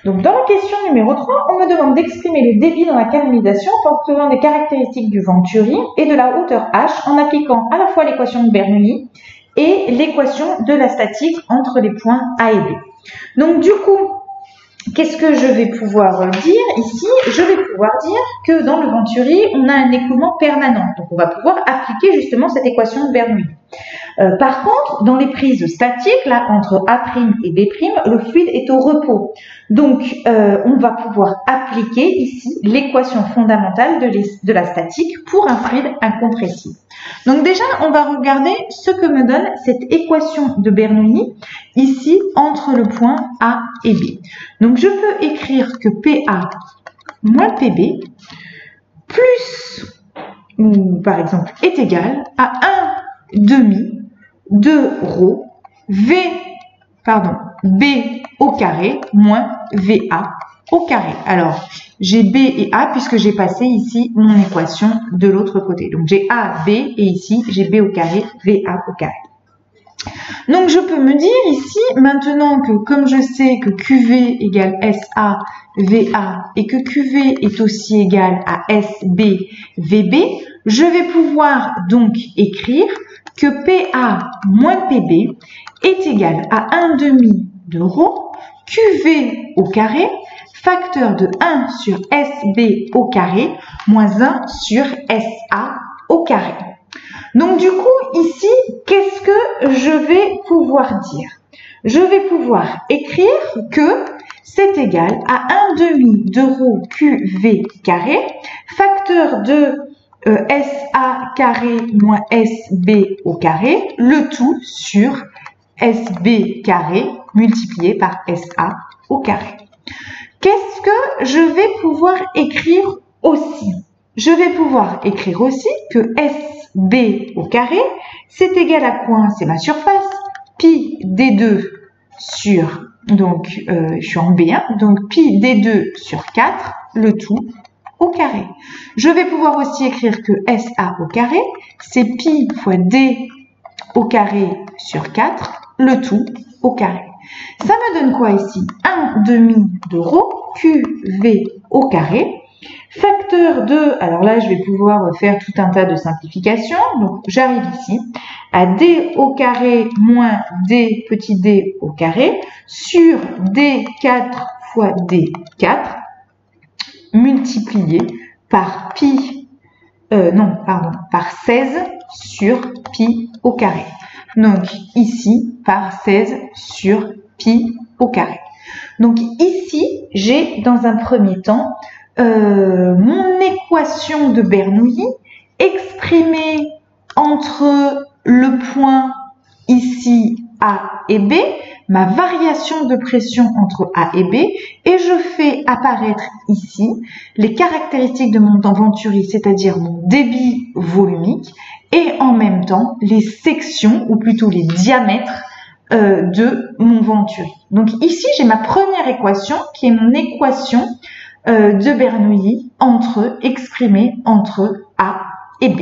Donc, dans la question numéro 3, on me demande d'exprimer les débits dans la canalisation en tenant des caractéristiques du venturi et de la hauteur h en appliquant à la fois l'équation de Bernoulli et l'équation de la statique entre les points A et B. Donc, du coup, qu'est-ce que je vais pouvoir dire ici? Je vais pouvoir dire que dans le venturi, on a un écoulement permanent. Donc, on va pouvoir appliquer justement cette équation de Bernoulli. Par contre, dans les prises statiques, là, entre A' et B', le fluide est au repos. Donc, on va pouvoir appliquer ici l'équation fondamentale de la statique pour un fluide incompressible. Donc déjà, on va regarder ce que me donne cette équation de Bernoulli ici entre le point A et B. Donc, je peux écrire que PA moins PB plus, ou par exemple, est égal à 1/2 de ρ B au carré moins VA au carré. Alors, j'ai B et A puisque j'ai passé ici mon équation de l'autre côté. Donc, j'ai A, B et ici, j'ai B au carré, VA au carré. Donc, je peux me dire ici, maintenant que comme je sais que QV égale SA, VA et que QV est aussi égal à SB, VB, je vais pouvoir donc écrire que PA moins PB est égal à 1/2 de ρ QV au carré facteur de 1 sur SB au carré moins 1 sur SA au carré. Donc du coup, ici, qu'est-ce que je vais pouvoir dire? Je vais pouvoir écrire que c'est égal à 1/2 de ρ QV carré facteur de SA carré moins SB au carré, le tout sur SB carré multiplié par SA au carré. Qu'est-ce que je vais pouvoir écrire aussi? Je vais pouvoir écrire aussi que SB au carré, c'est égal à quoi? C'est ma surface, pi d2 sur, donc je suis en B1, donc pi d2 sur 4, le tout au carré. Je vais pouvoir aussi écrire que SA au carré, c'est pi fois d au carré sur 4, le tout au carré. Ça me donne quoi ici? 1/2 de ρ QV au carré, facteur de, alors là je vais pouvoir faire tout un tas de simplifications, donc j'arrive ici à d au carré moins d petit d au carré sur d4 fois d4 multiplié par par 16 sur pi au carré. Donc ici, par 16 sur pi au carré. Donc ici, j'ai dans un premier temps mon équation de Bernoulli exprimée entre le point ici A et B, ma variation de pression entre A et B, et je fais apparaître ici les caractéristiques de mon venturi, c'est-à-dire mon débit volumique, et en même temps les sections, ou plutôt les diamètres de mon venturi. Donc ici, j'ai ma première équation qui est mon équation de Bernoulli exprimée entre A et B.